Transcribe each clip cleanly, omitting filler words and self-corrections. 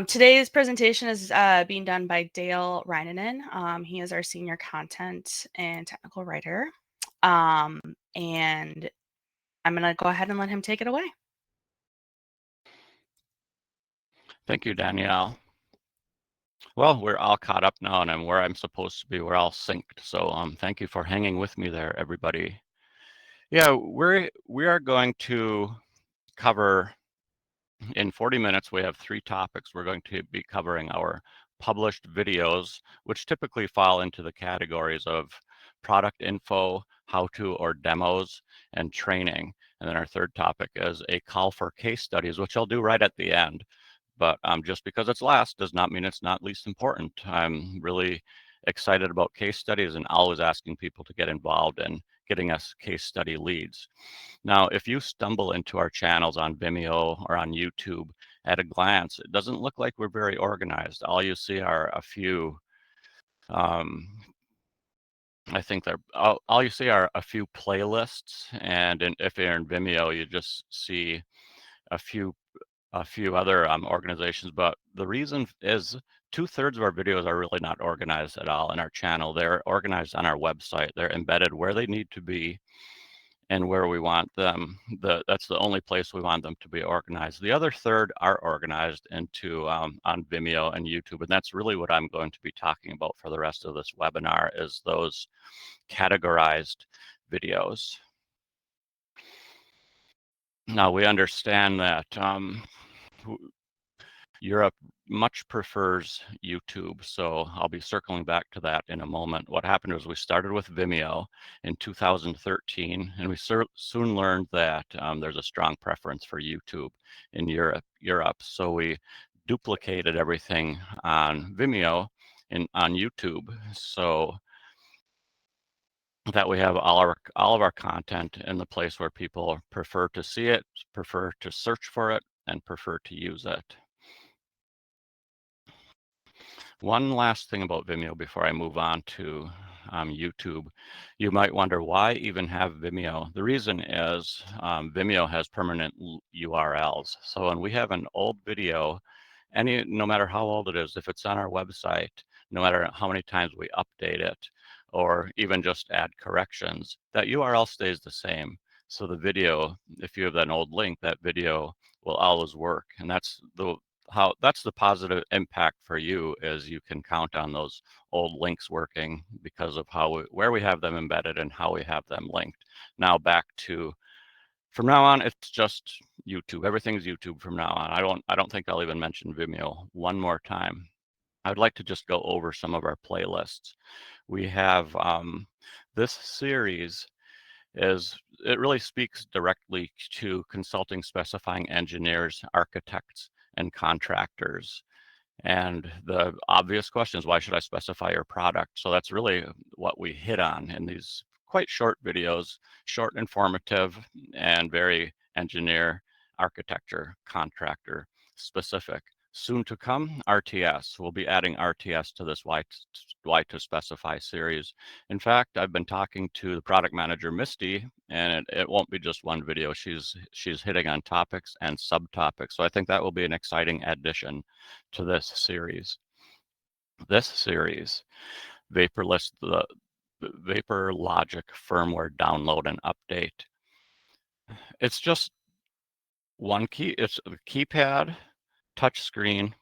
Today's presentation is being done by Dale Reinanen. He is our senior content and technical writer. And I'm going to go ahead and let him take it away. Thank you, Danielle. Well, we're all caught up now and I'm where I'm supposed to be. We're all synced. So thank you for hanging with me there, everybody. Yeah, we are going to cover, in 40 minutes, we have 3 topics. We're going to be covering our published videos, which typically fall into the categories of product info, how-to or demos, and training. And then our third topic is a call for case studies, which I'll do right at the end. But just because it's last does not mean it's not least important. I'm really excited about case studies and always asking people to get involved in getting us case study leads. Now, if you stumble into our channels on Vimeo or on YouTube at a glance, it doesn't look like we're very organized. All you see are a few, I think they're, all you see are a few playlists. And if you're in Vimeo, you just see a few other organizations, but the reason is 2/3 of our videos are really not organized at all in our channel. They're organized on our website. They're embedded where they need to be and where we want them. That's the only place we want them to be organized. The other third are organized into on Vimeo and YouTube, and that's really what I'm going to be talking about for the rest of this webinar is those categorized videos. Now we understand that Europe much prefers YouTube, so I'll be circling back to that in a moment. What happened was we started with Vimeo in 2013, and we soon learned that there's a strong preference for YouTube in Europe. So we duplicated everything on Vimeo on YouTube, so that we have all of our content in the place where people prefer to see it, prefer to search for it, and prefer to use it. One last thing about Vimeo before I move on to YouTube. You might wonder why even have Vimeo. The reason is Vimeo has permanent URLs. So when we have an old video, no matter how old it is, if it's on our website, no matter how many times we update it, or even just add corrections, that URL stays the same. So the video, if you have an old link, that video will always work. And that's the positive impact for you is you can count on those old links working because of where we have them embedded and how we have them linked. Now back to, from now on, it's just YouTube. Everything's YouTube from now on. I don't think I'll even mention Vimeo one more time. I'd like to just go over some of our playlists. We have this series it really speaks directly to consulting specifying engineers, architects, and contractors. And the obvious question is, why should I specify your product? So that's really what we hit on in these quite short videos, short, informative, and very engineer, architecture, contractor specific. Soon to come, RTS. We'll be adding RTS to this why to specify series. In fact, I've been talking to the product manager, Misty, and it won't be just one video. She's hitting on topics and subtopics. So I think that will be an exciting addition to this series. This series, Vaporless, the Vapor Logic firmware download and update. It's just one key. It's a keypad, touch screen,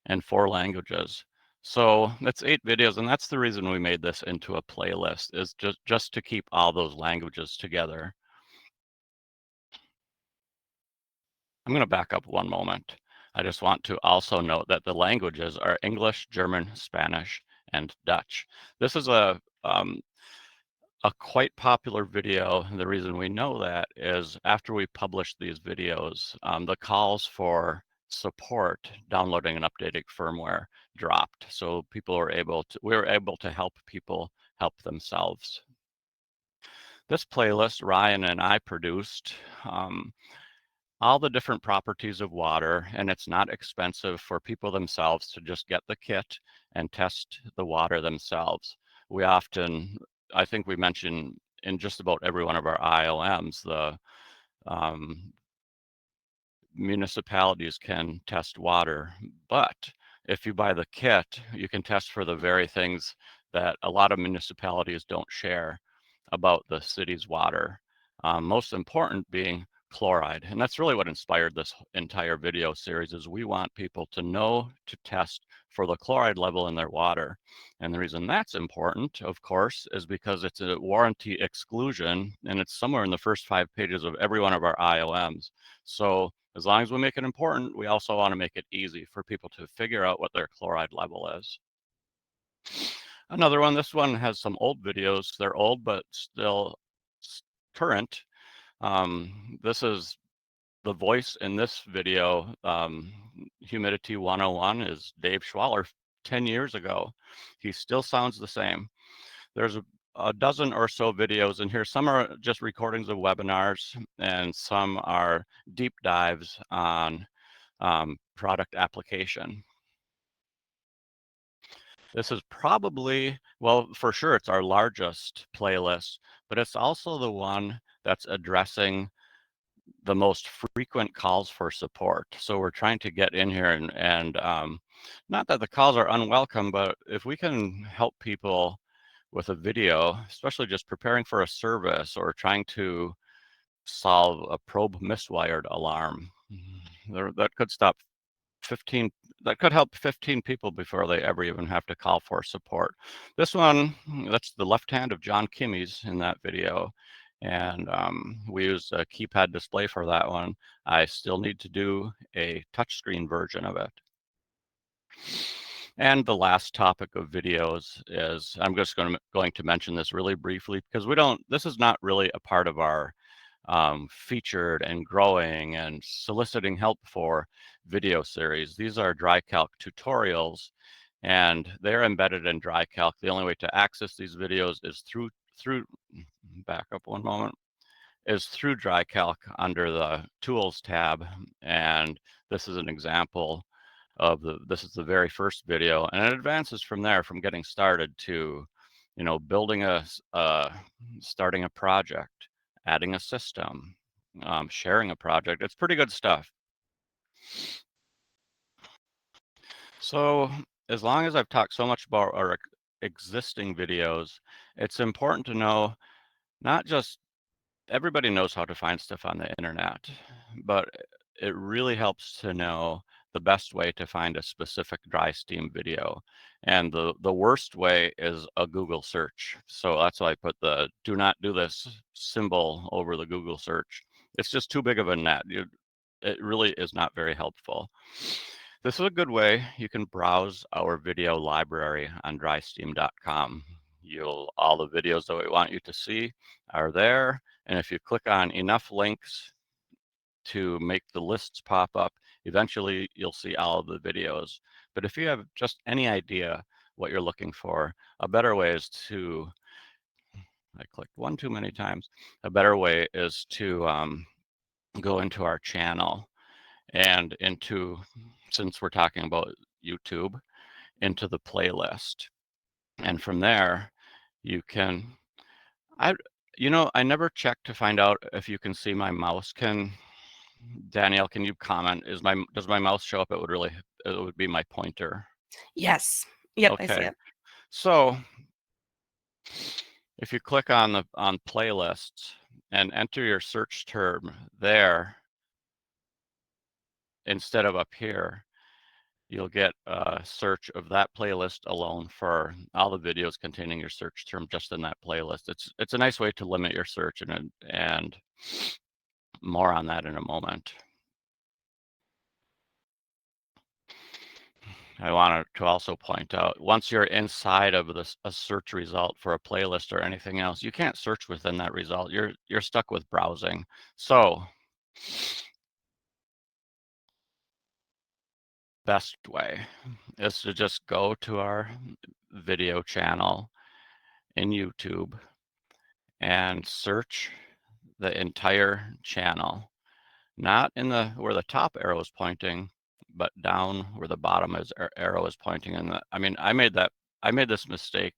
and 4 languages. So that's 8 videos, and that's the reason we made this into a playlist, is just to keep all those languages together. I'm going to back up one moment. I just want to also note that the languages are English, German, Spanish, and Dutch. This is a quite popular video. And the reason we know that is after we published these videos, the calls for support downloading and updating firmware dropped. So we were able to help people help themselves. This playlist Ryan and I produced all the different properties of water, and it's not expensive for people themselves to just get the kit and test the water themselves. We often, I think we mentioned in just about every one of our IOMs, the municipalities can test water But if you buy the kit, you can test for the very things that a lot of municipalities don't share about the city's water. Most important being chloride. And that's really what inspired this entire video series is we want people to know to test for the chloride level in their water. And the reason that's important, of course, is because it's a warranty exclusion and it's somewhere in the first 5 pages of every one of our IOMs. So as long as we make it important, we also want to make it easy for people to figure out what their chloride level is. Another one, this one has some old videos. They're old, but still current. This is the voice in this video. Humidity 101 is Dave Schwaller 10 years ago. He still sounds the same. There's a dozen or so videos in here. Some are just recordings of webinars and some are deep dives on product application. This is probably, well, for sure it's our largest playlist, but it's also the one that's addressing the most frequent calls for support. So we're trying to get in here and not that the calls are unwelcome, but if we can help people with a video, especially just preparing for a service or trying to solve a probe miswired alarm, that could stop 15, that could help 15 people before they ever even have to call for support. This one, that's the left hand of John Kimmy's in that video. And we used a keypad display for that one. I still need to do a touchscreen version of it. And the last topic of videos is, I'm just going to mention this really briefly because this is not really a part of our featured and growing and soliciting help for video series. These are DriCalc tutorials and they're embedded in DriCalc. The only way to access these videos is through back up one moment, is through DriCalc under the Tools tab. And this is an example of this is the very first video, and it advances from there, from getting started to, building starting a project, adding a system, sharing a project. It's pretty good stuff. So as long as I've talked so much about our existing videos, it's important to know not just everybody knows how to find stuff on the internet, but it really helps to know the best way to find a specific DriSteem video. And the worst way is a Google search. So that's why I put the do not do this symbol over the Google search. It's just too big of a net. It really is not very helpful. This is a good way you can browse our video library on DriSteem.com. All the videos that we want you to see are there. And if you click on enough links to make the lists pop up, eventually you'll see all of the videos. But if you have just any idea what you're looking for, a better way is to, I clicked one too many times, a better way is to go into our channel and since we're talking about YouTube, into the playlist. And from there, you can, I never checked to find out if you can see my mouse. Danielle, can you comment? Does my mouse show up? It would be my pointer. Yes. Yep, I see Okay. it. So if you click on playlists and enter your search term there instead of up here, you'll get a search of that playlist alone for all the videos containing your search term just in that playlist. It's a nice way to limit your search, and more on that in a moment. I wanted to also point out, once you're inside of a search result for a playlist or anything else, you can't search within that result. You're stuck with browsing. So best way is to just go to our video channel in YouTube and search the entire channel, not in where the top arrow is pointing, but down where the bottom arrow is pointing. And I made this mistake.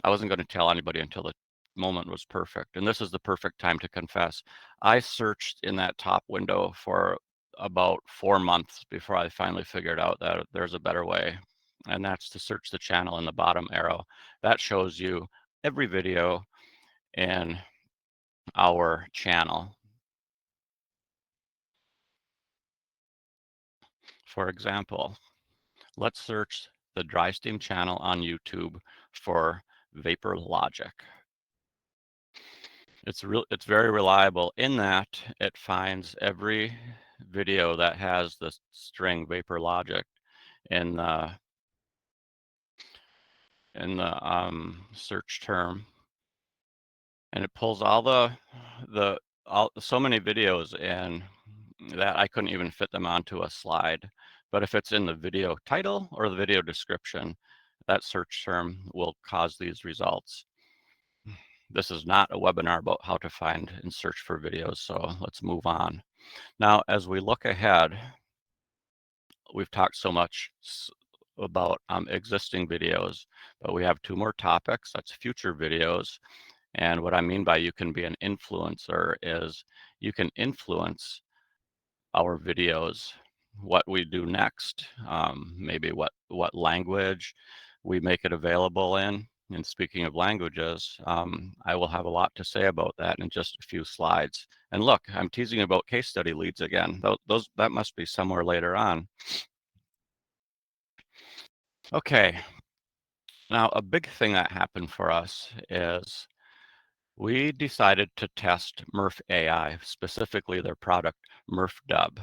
I wasn't going to tell anybody until the moment was perfect. And this is the perfect time to confess. I searched in that top window for about 4 months before I finally figured out that there's a better way, and that's to search the channel in the bottom arrow. That shows you every video in our channel. For example, let's search the DriSteem channel on YouTube for vapor logic. It's very reliable in that it finds every video that has the string vapor logic in the search term, and it pulls all the all so many videos in that I couldn't even fit them onto a slide. But if it's in the video title or the video description, that search term will cause these results. This is not a webinar about how to find and search for videos, so let's move on. Now, as we look ahead, we've talked so much about existing videos, but we have 2 more topics. That's future videos. And what I mean by you can be an influencer is you can influence our videos, what we do next, maybe what language we make it available in. And speaking of languages, I will have a lot to say about that in just a few slides. And look, I'm teasing about case study leads again. That must be somewhere later on. Okay, now a big thing that happened for us is we decided to test Murph AI, specifically their product Murph Dub.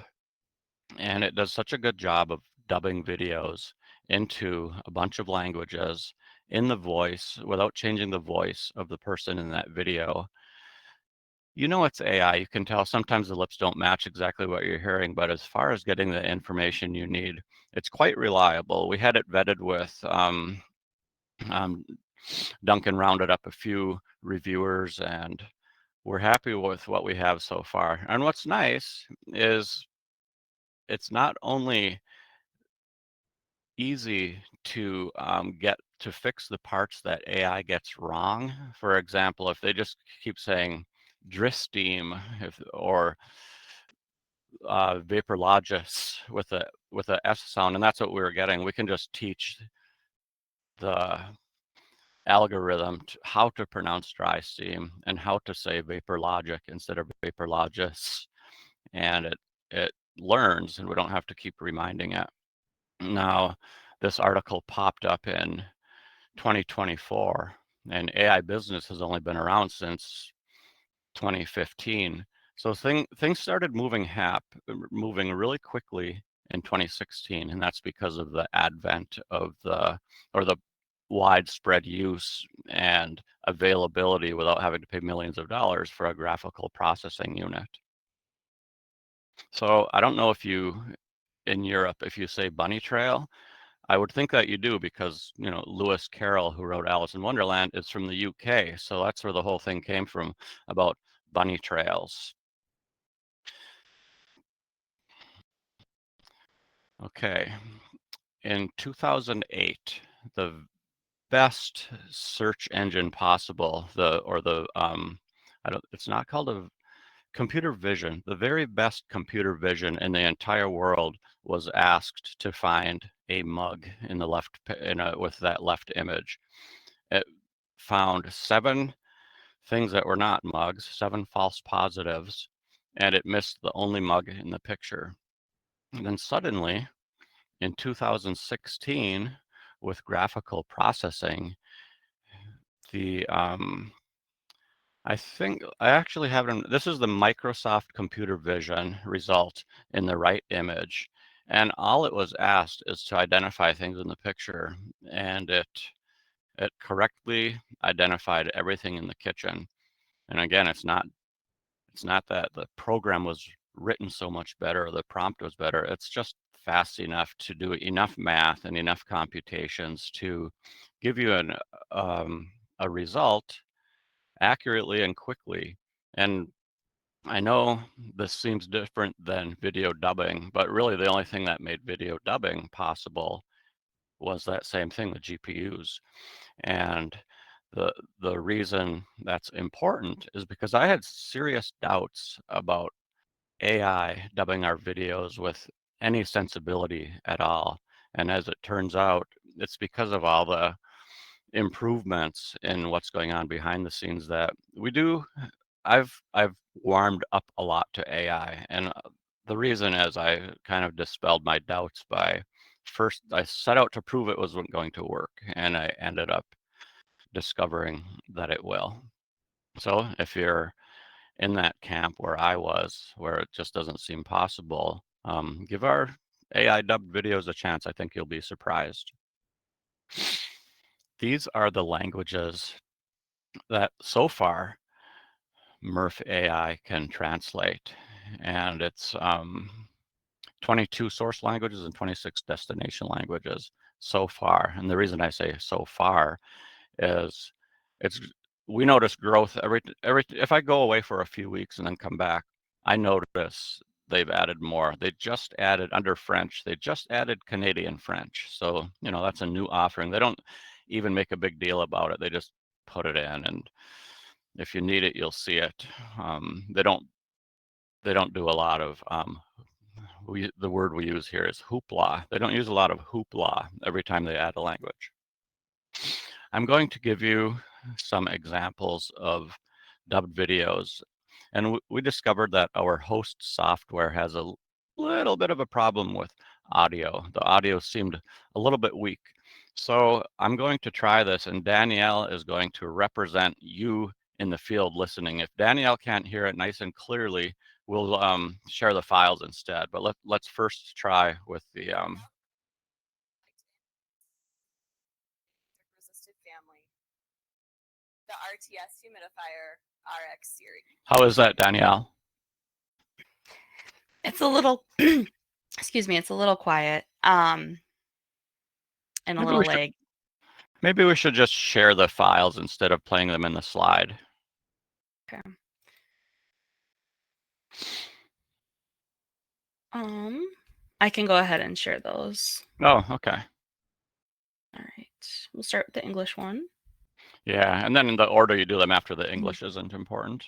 And it does such a good job of dubbing videos into a bunch of languages in the voice without changing the voice of the person in that video. You know it's AI. You can tell sometimes the lips don't match exactly what you're hearing, but as far as getting the information you need, it's quite reliable. We had it vetted with um, Duncan rounded up a few reviewers, and we're happy with what we have so far. And what's nice is it's not only easy to get to fix the parts that AI gets wrong. For example, if they just keep saying DriSteem or Vaporlogis with a S sound, and that's what we were getting, we can just teach the algorithm how to pronounce DriSteam and how to say VaporLogic instead of VaporLogis, and it learns, and we don't have to keep reminding it. Now, this article popped up in 2024, and AI business has only been around since 2015. So things started moving really quickly in 2016, and that's because of the advent of the widespread use and availability without having to pay millions of dollars for a graphical processing unit. So I don't know if in Europe, if you say bunny trail, I would think that you do because, Lewis Carroll, who wrote Alice in Wonderland, is from the UK. So that's where the whole thing came from about bunny trails. Okay. In 2008, the best search engine possible, it's not called a computer vision, the very best computer vision in the entire world was asked to find a mug in the with that left image. It found 7 things that were not mugs, 7 false positives, and it missed the only mug in the picture. And then suddenly, in 2016, with graphical processing, the I think I actually have it. This is the Microsoft Computer Vision result in the right image, and all it was asked is to identify things in the picture, and it correctly identified everything in the kitchen. And again, it's not that the program was written so much better or the prompt was better. It's just fast enough to do enough math and enough computations to give you a result accurately and quickly. And I know this seems different than video dubbing, but really the only thing that made video dubbing possible was that same thing, the GPUs. And the reason that's important is because I had serious doubts about AI dubbing our videos with any sensibility at all. And as it turns out, it's because of all the improvements in what's going on behind the scenes that we do. I've warmed up a lot to AI, and the reason is I kind of dispelled my doubts by first I set out to prove it wasn't going to work, and I ended up discovering that it will. So if you're in that camp where I was, where it just doesn't seem possible, give our AI dubbed videos a chance. I think you'll be surprised. These are the languages that so far Murph AI can translate, and it's 22 source languages and 26 destination languages so far. And the reason I say so far is it's we notice growth every if I go away for a few weeks and then come back, I notice they've added more. They just added under French, they just added Canadian French. So, that's a new offering. They don't even make a big deal about it. They just put it in, and if you need it, you'll see it. They don't do a lot of the word we use here is hoopla. They don't use a lot of hoopla every time they add a language. I'm going to give you some examples of dubbed videos. And we discovered that our host software has a little bit of a problem with audio. The audio seemed a little bit weak. So I'm going to try this, and Danielle is going to represent you in the field listening. If Danielle can't hear it nice and clearly, we'll share the files instead. But let's first try with the resisted family, the RTS humidifier RX series. How is that, Danielle? It's a little, excuse me, it's a little quiet, and a Maybe little lag. Maybe we should just share the files instead of playing them in the slide. Okay. I can go ahead and share those. Oh, okay. All right. We'll start with the English one. Yeah, and then in the order you do them after the English isn't important.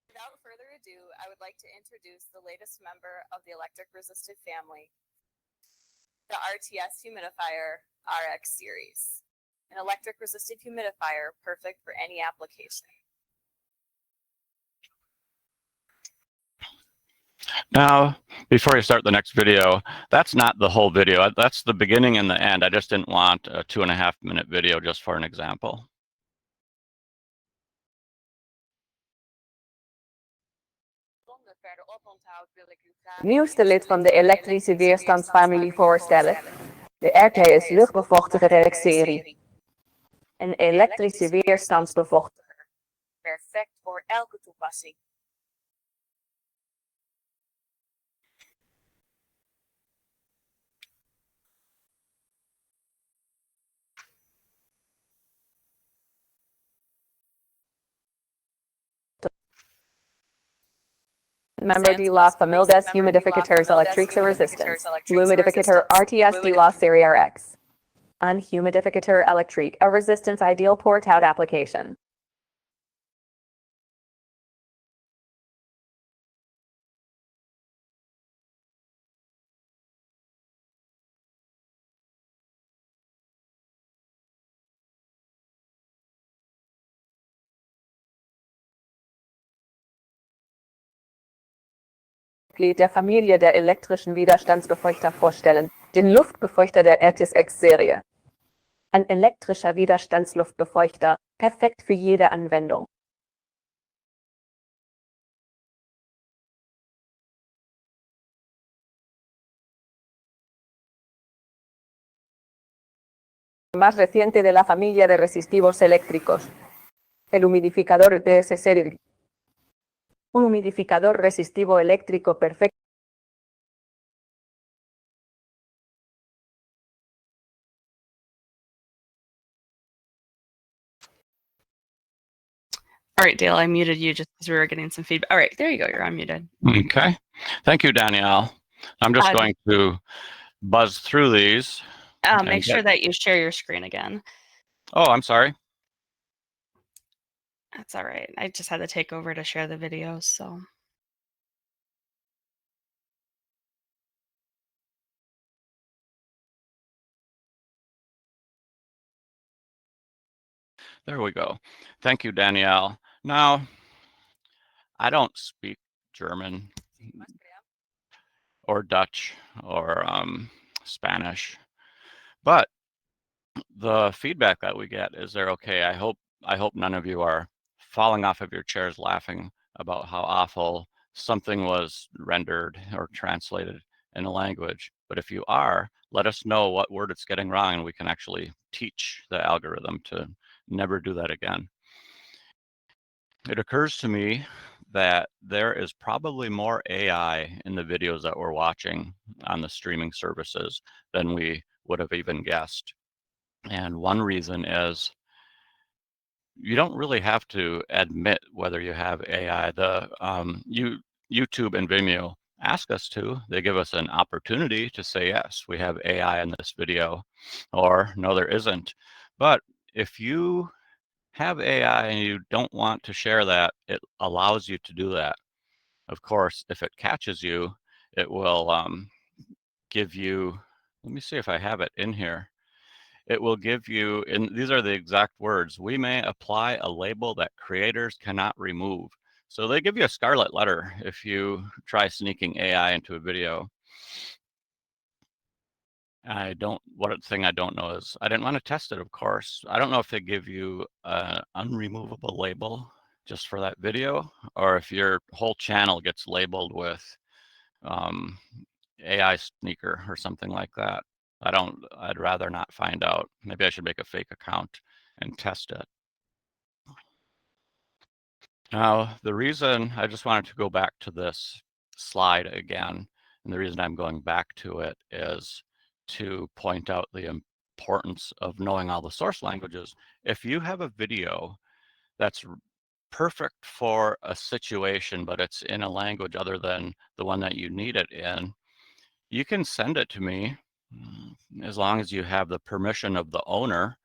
Without further ado, I would like to introduce the latest member of the electric resisted family, the RTS humidifier RX series, an electric resistive humidifier perfect for any application. Now, before you start the next video, that's not the whole video. That's the beginning and the end. I just didn't want a 2.5-minute video just for an example. Nieuwste lid van de elektrische weerstandsfamilie voorstellen. De RTS luchtbevochtiger RX-serie. Een elektrische weerstandsbevochtiger. Perfect voor elke toepassing. Member de la famille des humidificateurs électriques resistance. Humidificator RTS de la série RX. An humidificator électrique, a resistance ideal port-out application. Mitglied der Familie der elektrischen Widerstandsbefeuchter vorstellen, den Luftbefeuchter der RTS-Serie. Ein elektrischer Widerstandsluftbefeuchter, perfekt für jede Anwendung. Más reciente de la familia de resistivos eléctricos. El humidificador DS serie. Un humidificador resistivo eléctrico perfecto. All right, Dale, I muted you just because we were getting some feedback. All right, there you go. You're unmuted. Okay. Thank you, Danielle. I'm just going to buzz through these. Make sure that you share your screen again. Oh, I'm sorry. That's all right. I just had to take over to share the videos, so. There we go. Thank you, Danielle. Now, I don't speak German or Dutch or Spanish, but the feedback that we get is they're okay. I hope none of you are falling off of your chairs laughing about how awful something was rendered or translated in a language. But if you are, let us know what word it's getting wrong, and we can actually teach the algorithm to never do that again. It occurs to me that there is probably more AI in the videos that we're watching on the streaming services than we would have even guessed. And one reason is you don't really have to admit whether you have AI. YouTube and Vimeo ask us to. They give us an opportunity to say, yes, we have AI in this video, or no, there isn't. But if you have AI and you don't want to share that, it allows you to do that. Of course, if it catches you, it will give you, let me see if I have it in here. It will give you, and these are the exact words, we may apply a label that creators cannot remove. So they give you a scarlet letter if you try sneaking AI into a video. One thing I don't know is, I didn't want to test it, of course. I don't know if they give you an unremovable label just for that video, or if your whole channel gets labeled with AI sneaker or something like that. I'd rather not find out. Maybe I should make a fake account and test it. Now, the reason I just wanted to go back to this slide again, and the reason I'm going back to it is to point out the importance of knowing all the source languages. If you have a video that's perfect for a situation, but it's in a language other than the one that you need it in, you can send it to me as long as you have the permission of the owner.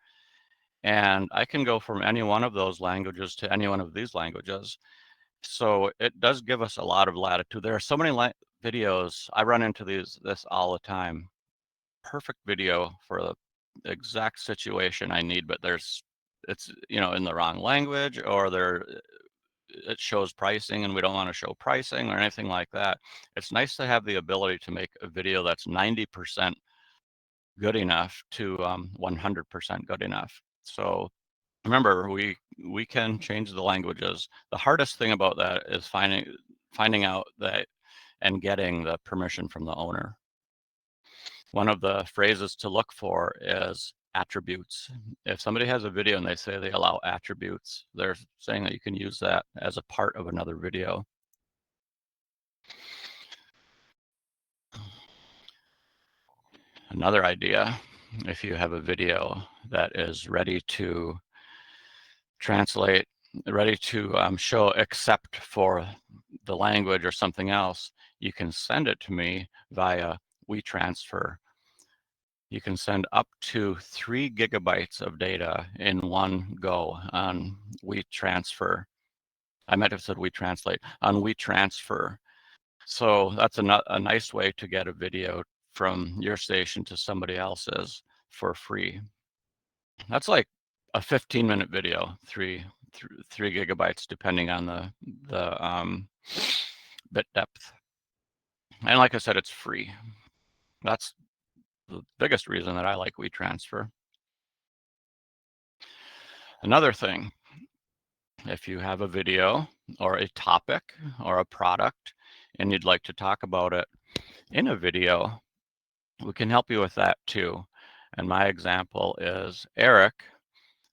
And I can go from any one of those languages to any one of these languages. So it does give us a lot of latitude. There are so many videos, I run into this all the time. Perfect video for the exact situation I need, but it's in the wrong language, or it shows pricing and we don't want to show pricing or anything like that. It's nice to have the ability to make a video that's 90% good enough to 100% good enough. So remember, we can change the languages. The hardest thing about that is finding out that and getting the permission from the owner. One of the phrases to look for is attributes. If somebody has a video and they say they allow attributes, they're saying that you can use that as a part of another video. Another idea, if you have a video that is ready to translate, ready to show except for the language or something else, you can send it to me via WeTransfer. You can send up to 3 gigabytes of data in one go on WeTransfer. I might have said WeTranslate, on WeTransfer. So that's a nice way to get a video from your station to somebody else's for free. That's like a 15-minute video, 3 gigabytes, depending on the bit depth. And like I said, it's free. That's the biggest reason that I like WeTransfer. Another thing, if you have a video or a topic or a product and you'd like to talk about it in a video, we can help you with that too. And my example is Eric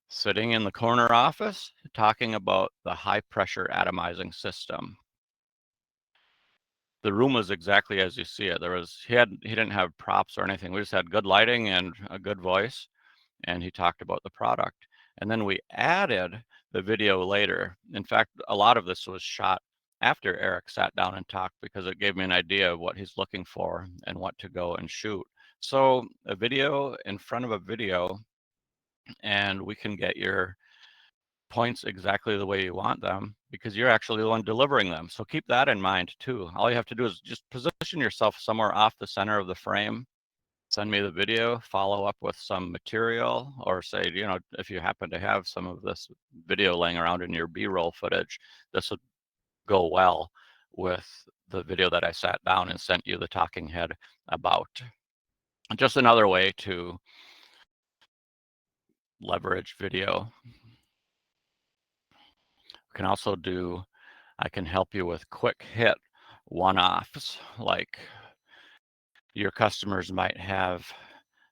sitting in the corner office talking about the high pressure atomizing system. The room was exactly as you see it. He didn't have props or anything. We just had good lighting and a good voice, and he talked about the product. And then we added the video later. In fact, a lot of this was shot after Eric sat down and talked, because it gave me an idea of what he's looking for and what to go and shoot. So a video in front of a video, and we can get your points exactly the way you want them, because you're actually the one delivering them. So keep that in mind too. All you have to do is just position yourself somewhere off the center of the frame send me the video, follow up with some material, or say, if you happen to have some of this video laying around in your B-roll footage, this would go well with the video that I sat down and sent you the talking head about. Just another way to leverage video. We can also I can help you with quick hit one-offs, like your customers might have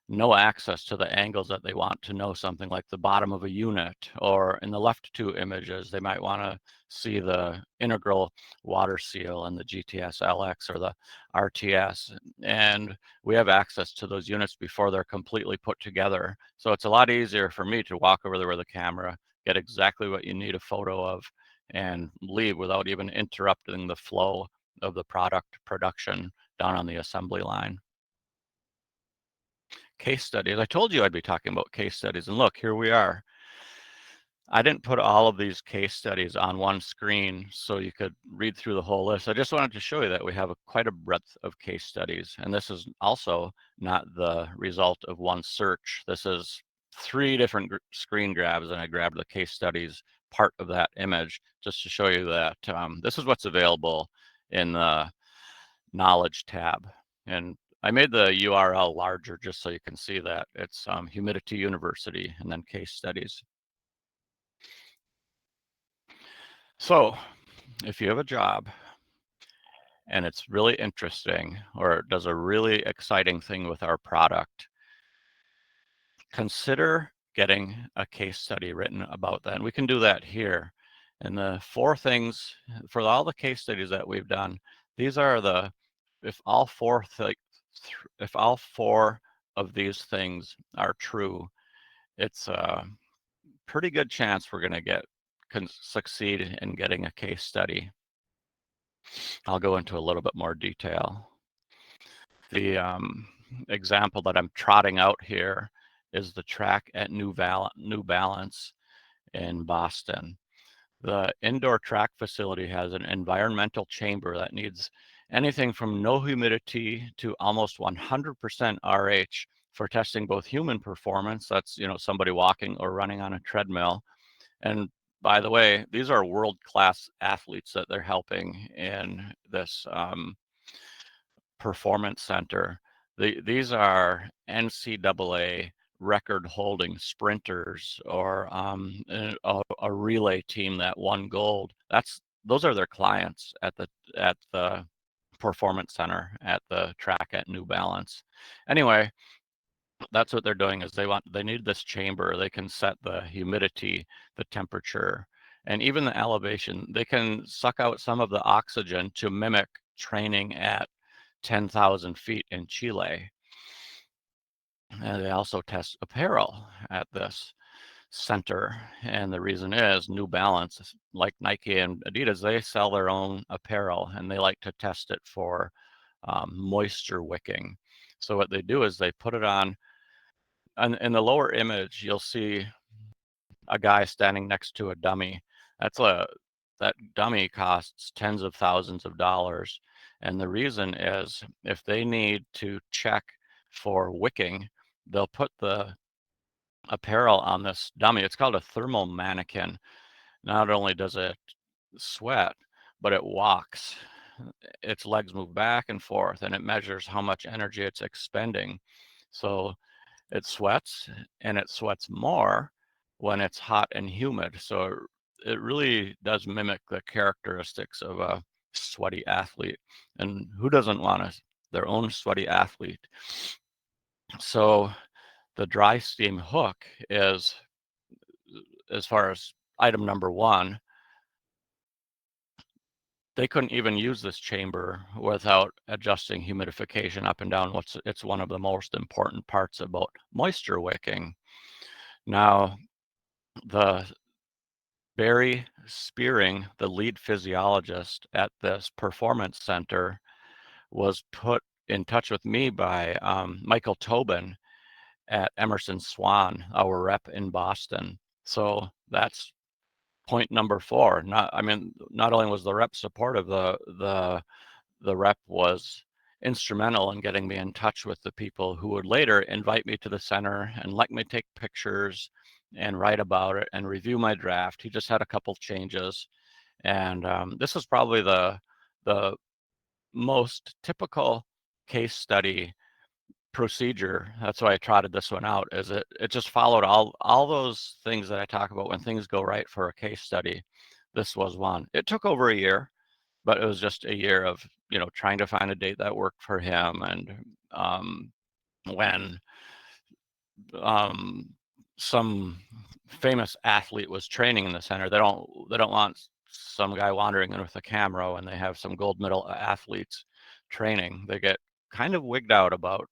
no access to the angles that they want to know something, like the bottom of a unit, or in the left two images, they might want to see the integral water seal and the GTS LX or the RTS. And we have access to those units before they're completely put together. So it's a lot easier for me to walk over there with a camera, get exactly what you need a photo of, and leave without even interrupting the flow of the product production down on the assembly line. Case studies. I told you I'd be talking about case studies, and look, here we are. I didn't put all of these case studies on one screen so you could read through the whole list. I just wanted to show you that we have quite a breadth of case studies, and this is also not the result of one search. This is 3 different screen grabs, and I grabbed the case studies part of that image just to show you that this is what's available in the knowledge tab. And I made the URL larger just so you can see that. It's Humidity University and then case studies. So if you have a job and it's really interesting or it does a really exciting thing with our product, consider getting a case study written about that. And we can do that here. And the 4 things for all the case studies that we've done, these are if all 4 of these things are true, it's a pretty good chance we're going to succeed in getting a case study. I'll go into a little bit more detail. The example that I'm trotting out here is the track at New Balance in Boston. The indoor track facility has an environmental chamber that needs anything from no humidity to almost 100% RH for testing both human performance, that's somebody walking or running on a treadmill. And by the way, these are world-class athletes that they're helping in this performance center. These are NCAA record-holding sprinters or a relay team that won gold. Those are their clients at the performance center at the track at New Balance. Anyway, that's what they're doing is they need this chamber. They can set the humidity, the temperature, and even the elevation. They can suck out some of the oxygen to mimic training at 10,000 feet in Chile. And they also test apparel at this center. And the reason is New Balance, like Nike and Adidas, they sell their own apparel and they like to test it for moisture wicking. So what they do is they put it on, and in the lower image, you'll see a guy standing next to a dummy. That dummy costs tens of thousands of dollars. And the reason is if they need to check for wicking, they'll put the apparel on this dummy. It's called a thermal mannequin. Not only does it sweat, but it walks. Its legs move back and forth and it measures how much energy it's expending. So it sweats and it sweats more when it's hot and humid. So it really does mimic the characteristics of a sweaty athlete. And who doesn't want their own sweaty athlete? So the DriSteem hook is, as far as item number 1, they couldn't even use this chamber without adjusting humidification up and down. It's one of the most important parts about moisture wicking. Now, Barry Spearing, the lead physiologist at this performance center, was put in touch with me by Michael Tobin at Emerson Swan, our rep in Boston. So that's point number 4. Not only was the rep supportive, the rep was instrumental in getting me in touch with the people who would later invite me to the center and let me take pictures and write about it and review my draft. He just had a couple changes. And this is probably the most typical case study procedure. That's why I trotted this one out, is it just followed all those things that I talk about when things go right for a case study. This was one. It took over a year, but it was just a year of, trying to find a date that worked for him. And when some famous athlete was training in the center, they don't want some guy wandering in with a camera when they have some gold medal athletes training. They get kind of wigged out about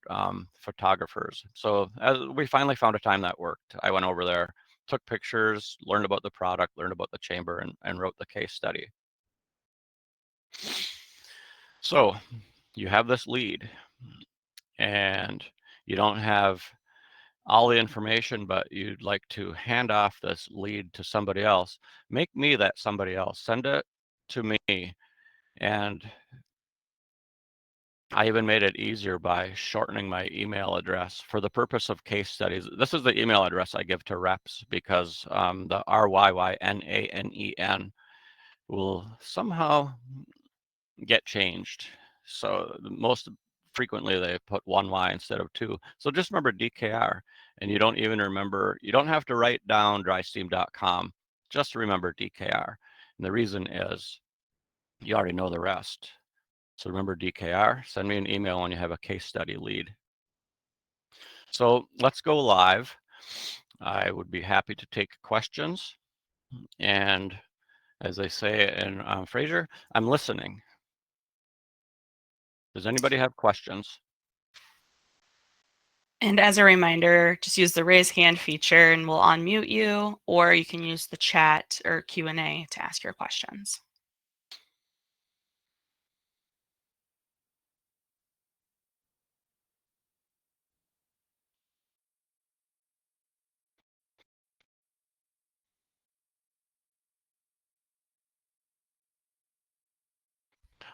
photographers. So as we finally found a time that worked, I went over there, took pictures, learned about the product, learned about the chamber, and wrote the case study. So you have this lead and you don't have all the information, but you'd like to hand off this lead to somebody else. Make me that somebody else. Send it to me. And I even made it easier by shortening my email address for the purpose of case studies. This is the email address I give to reps because the RYYNANEN will somehow get changed. So most frequently they put one Y instead of two. So just remember DKR, and you don't even remember, you don't have to write down DriSteem.com, just remember DKR. And the reason is you already know the rest. So remember DKR, send me an email when you have a case study lead. So let's go live. I would be happy to take questions. And as they say in Fraser, I'm listening. Does anybody have questions? And as a reminder, just use the raise hand feature and we'll unmute you, or you can use the chat or Q&A to ask your questions.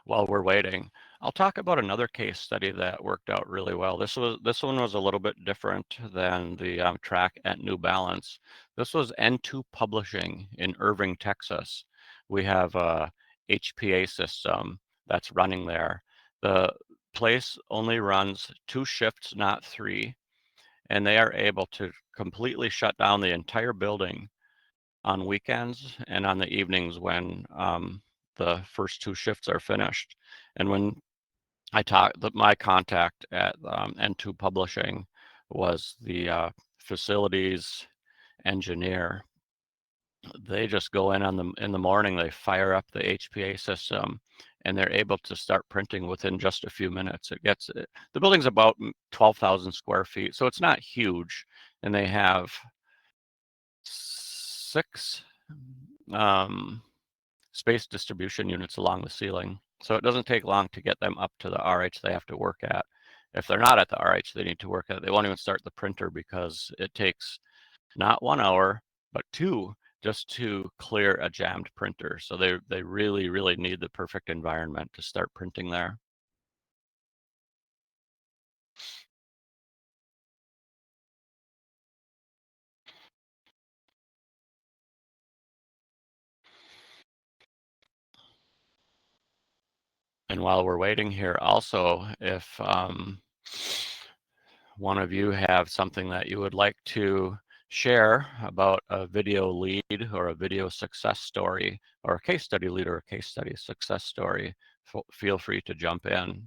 While we're waiting, I'll talk about another case study that worked out really well. This one was a little bit different than the track at New Balance. This was N2 Publishing in Irving, Texas. We have a HPA system that's running there. The place only runs 2 shifts, not 3, and they are able to completely shut down the entire building on weekends and on the evenings when the first 2 shifts are finished. And when I talked, my contact at N2 Publishing was the facilities engineer. They just go in in the morning, they fire up the HPA system, and they're able to start printing within just a few minutes. The building's about 12,000 square feet, so it's not huge, and they have 6 space distribution units along the ceiling. So it doesn't take long to get them up to the RH they have to work at. If they're not at the RH they need to work at, they won't even start the printer because it takes not 1 hour, but 2 just to clear a jammed printer. So they really, really need the perfect environment to start printing there. And while we're waiting here, also, if one of you have something that you would like to share about a video lead or a video success story, or a case study lead or a case study success story, feel free to jump in.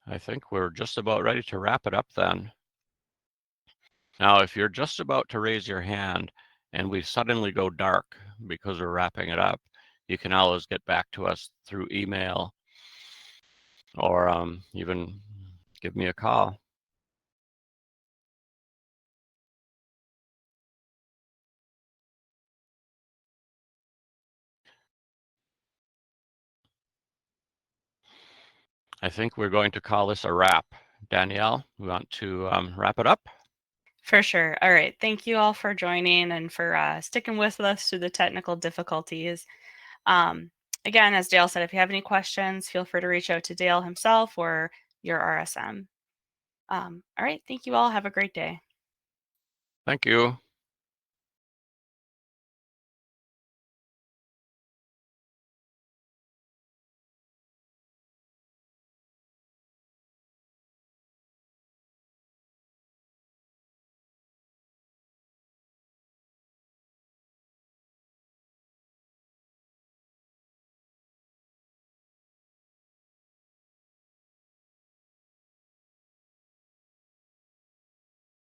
I think we're just about ready to wrap it up then. Now, if you're just about to raise your hand and we suddenly go dark because we're wrapping it up, you can always get back to us through email or even give me a call. I think we're going to call this a wrap. Danielle, we want to wrap it up? For sure. All right. Thank you all for joining and for sticking with us through the technical difficulties. Again, as Dale said, if you have any questions, feel free to reach out to Dale himself or your RSM. All right. Thank you all. Have a great day. Thank you.